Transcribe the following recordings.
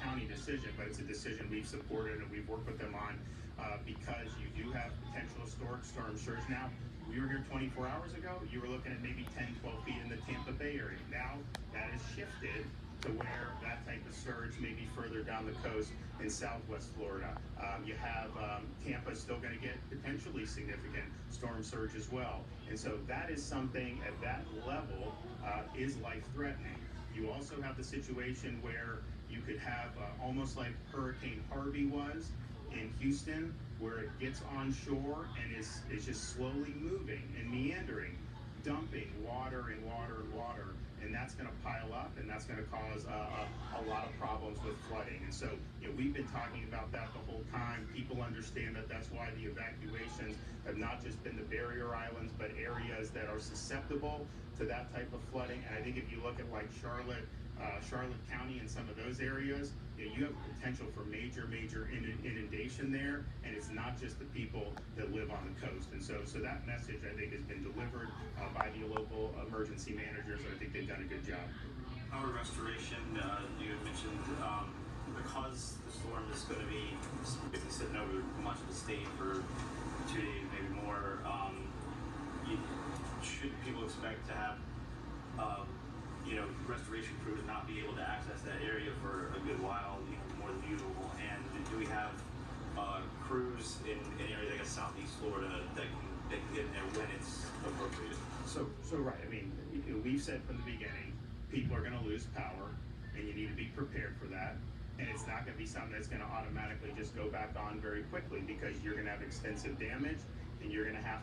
county decision, but it's a decision we've supported and we've worked with them on because you do have potential historic storm surge. Now, we were here 24 hours ago, you were looking at maybe 10, 12 feet in the Tampa Bay area. Now that has shifted to where that type of surge may be further down the coast in southwest Florida. You have Tampa still going to get potentially significant storm surge as well. And so that is something at that level is life-threatening. You also have the situation where you could have almost like Hurricane Harvey was in Houston, where it gets onshore and is just slowly moving and meandering, dumping water and water and water, and that's going to pile up, and that's going to cause a lot of problems with flooding. And so, we've been talking about that the whole time. People understand that. That's why the evacuations have not just been the barrier islands, but areas that are susceptible to that type of flooding. And I think if you look at like Charlotte County and some of those areas, you have potential for major inundation there, and it's not just the people that live on the coast. And so that message, I think, has been delivered by the local emergency managers, and I think they've done a good job. Power restoration, you had mentioned, because the storm is going to be basically sitting over much of the state for 2 days, maybe more. Should people expect to have restoration crew to not be able to access that area for a good while, more than usual? And do we have crews in areas like southeast Florida that can get in there when it's appropriate? So right. I mean, we've said from the beginning, people are going to lose power, and you need to be prepared for that. And it's not going to be something that's going to automatically just go back on very quickly, because you're going to have extensive damage, and you're going to have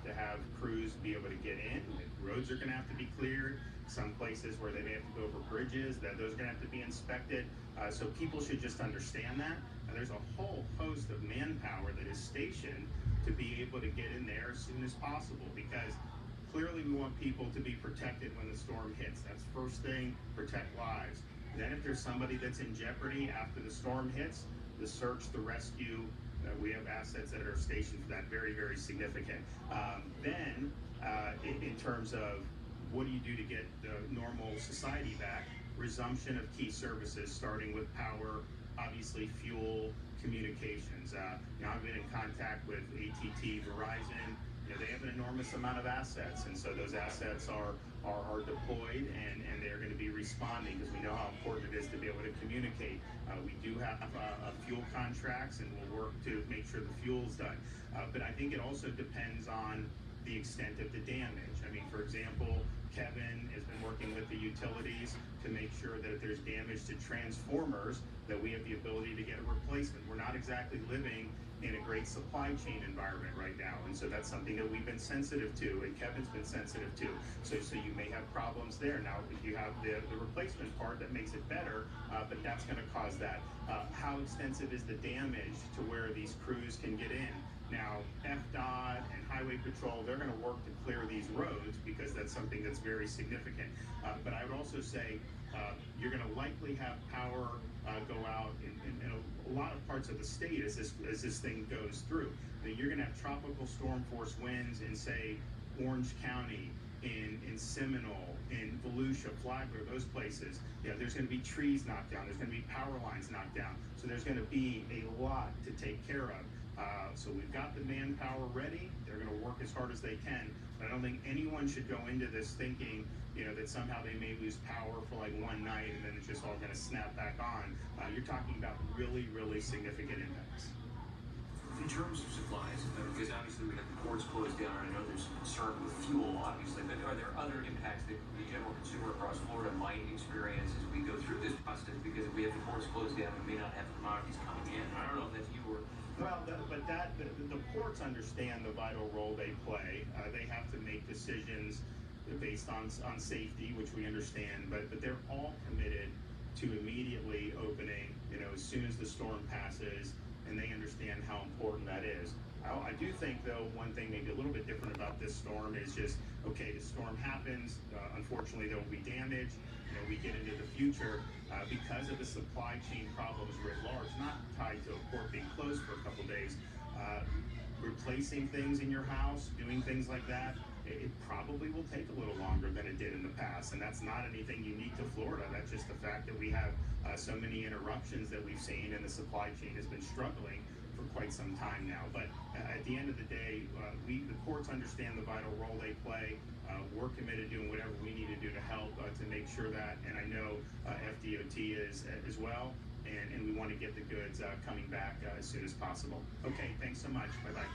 crews be able to get in. Roads are going to have to be cleared. Some places where they may have to go over bridges, those are going to have to be inspected. So people should just understand that. And there's a whole host of manpower that is stationed to be able to get in there as soon as possible, because clearly we want people to be protected when the storm hits. That's first thing, protect lives. Then if there's somebody that's in jeopardy after the storm hits, the search, the rescue, we have assets that are stationed for that, very significant. Then in terms of what do you do to get the normal society back, resumption of key services, starting with power, obviously fuel, communications. I've been in contact with AT&T, Verizon. They have an enormous amount of assets, and so those assets are deployed, and they're going to be responding, because we know how important it is to be able to communicate. We do have fuel contracts, and we'll work to make sure the fuel's done. But I think it also depends on the extent of the damage. I mean, for example, Kevin has been working with the utilities to make sure that if there's damage to transformers, that we have the ability to get a replacement. We're not exactly living in a great supply chain environment right now, and so that's something that we've been sensitive to, and Kevin's been sensitive to. So you may have problems there. Now, if you have the replacement part, that makes it better, but that's going to cause that. How extensive is the damage to where these crews can get in? Now, FDOT and Highway Patrol, they're going to work to clear these roads, because that's something that's very significant. But I would also say you're going to likely have power go out in a lot of parts of the state as this thing goes through. You're going to have tropical storm force winds in, say, Orange County, in Seminole, in Volusia, Flagler, those places. There's going to be trees knocked down. There's going to be power lines knocked down. So there's going to be a lot to take care of. So we've got the manpower ready. They're going to work as hard as they can. But I don't think anyone should go into this thinking, that somehow they may lose power for like one night and then it's just all going to snap back on. You're talking about really significant impacts. In terms of supplies, because obviously we have the ports closed down, and I know there's concern with fuel, obviously, but are there other impacts that the general consumer across Florida might experience as we go through this process? Because if we have the ports closed down, we may not have commodities coming in. I don't know if that's you or... Well, the ports understand the vital role they play. They have to make decisions based on safety, which we understand, but they're all committed to immediately opening, as soon as the storm passes, and they understand how important that is. I do think, though, one thing maybe a little bit different about this storm is just, okay, the storm happens. Unfortunately, there will be damage. We get into the future because of the supply chain problems writ large, not tied to a port being closed for a couple days. Replacing things in your house, doing things like that, it probably will take a little longer than it did in the past. And that's not anything unique to Florida. That's just the fact that we have so many interruptions that we've seen, and the supply chain has been struggling for quite some time now. But at the end of the day, the courts understand the vital role they play. We're committed to doing whatever we need to do to help to make sure that, and I know FDOT is as well, and we want to get the goods coming back as soon as possible. Okay, thanks so much. Bye-bye.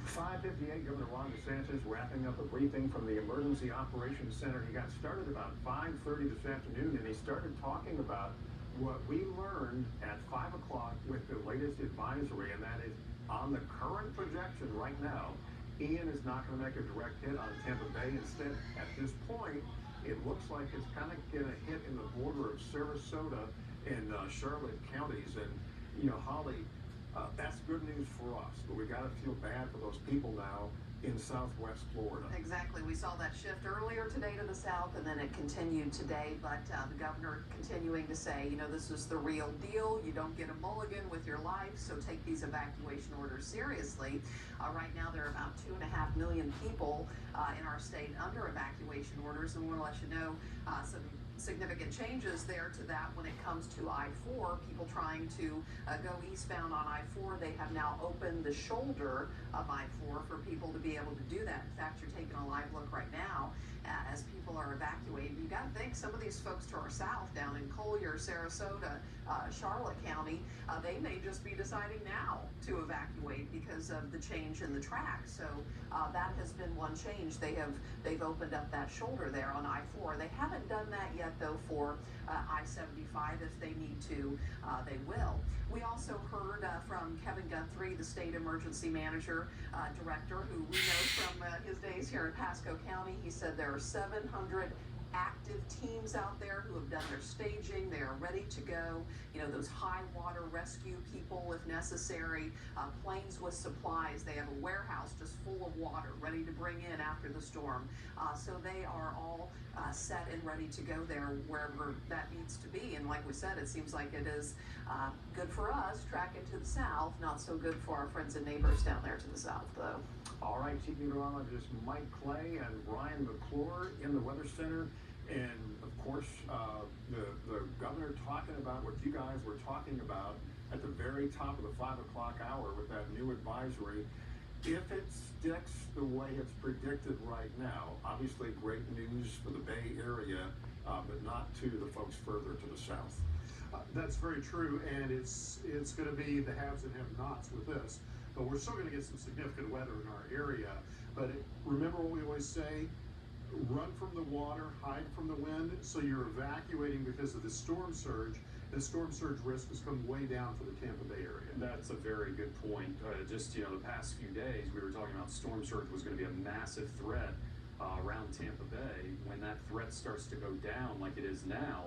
5:58, Governor Ron DeSantis wrapping up a briefing from the Emergency Operations Center. He got started about 5:30 this afternoon, and he started talking about what we learned at 5 o'clock with the latest advisory, and that is on the current projection right now, Ian is not going to make a direct hit on Tampa Bay. Instead, at this point, it looks like it's kind of going to hit in the border of Sarasota and Charlotte counties. And, you know, Holly, that's good news for us, but we got to feel bad for those people now in Southwest Florida. Exactly. We saw that shift earlier today to the south, and then it continued today. But the governor continuing to say, you know, this is the real deal. You don't get a mulligan with your life, so take these evacuation orders seriously. Right now, there are about 2.5 million people in our state under evacuation orders, and we want to let you know some significant changes there to that when it comes to I-4. People trying to go eastbound on I-4, they have now opened the shoulder of I-4 for people to be able to do that. In fact, you're taking a live look right now as people are evacuating. You got to think some of these folks to our south, down in Collier, Sarasota, Charlotte County, they may just be deciding now to evacuate because of the change in the track. So that has been one change. They've opened up that shoulder there on I-4. They haven't done that yet though for I-75. If they need to, they will. We also heard from Kevin Guthrie, the state emergency manager director, who we know from his days here in Pasco County. He said there are 700 active teams out there who have done their staging. They are ready to go. You know, those high water rescue people if necessary, planes with supplies. They have a warehouse just full of water ready to bring in after the storm. So they are all set and ready to go there wherever that needs to be. And like we said, it seems like it is good for us tracking to the south, not so good for our friends and neighbors down there to the south though. All right, Chief Meteorologist Mike Clay and Ryan McClure in the Weather Center. And of course, the governor talking about what you guys were talking about at the very top of the 5 o'clock hour with that new advisory. If it sticks the way it's predicted right now, obviously great news for the Bay Area, but not to the folks further to the south. That's very true, and it's going to be the haves and have-nots with this. But we're still going to get some significant weather in our area. But remember what we always say, run from the water, hide from the wind. So you're evacuating because of the storm surge. The storm surge risk has come way down for the Tampa Bay area. That's a very good point. Just, you know, the past few days, we were talking about storm surge was going to be a massive threat around Tampa Bay. When that threat starts to go down like it is now,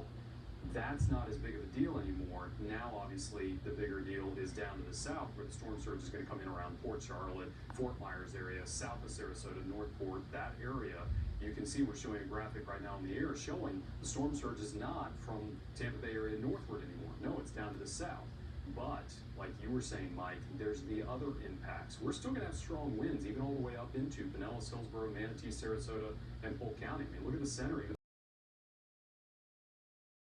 that's not as big of a deal anymore. Now, obviously, the bigger deal is down to the south, where the storm surge is going to come in around Port Charlotte, Fort Myers area, south of Sarasota, Northport, that area. You can see we're showing a graphic right now in the air showing the storm surge is not from Tampa Bay area northward anymore. No, it's down to the south. But, like you were saying, Mike, there's the other impacts. We're still going to have strong winds, even all the way up into Pinellas, Hillsborough, Manatee, Sarasota, and Polk County. I mean, look at the center, even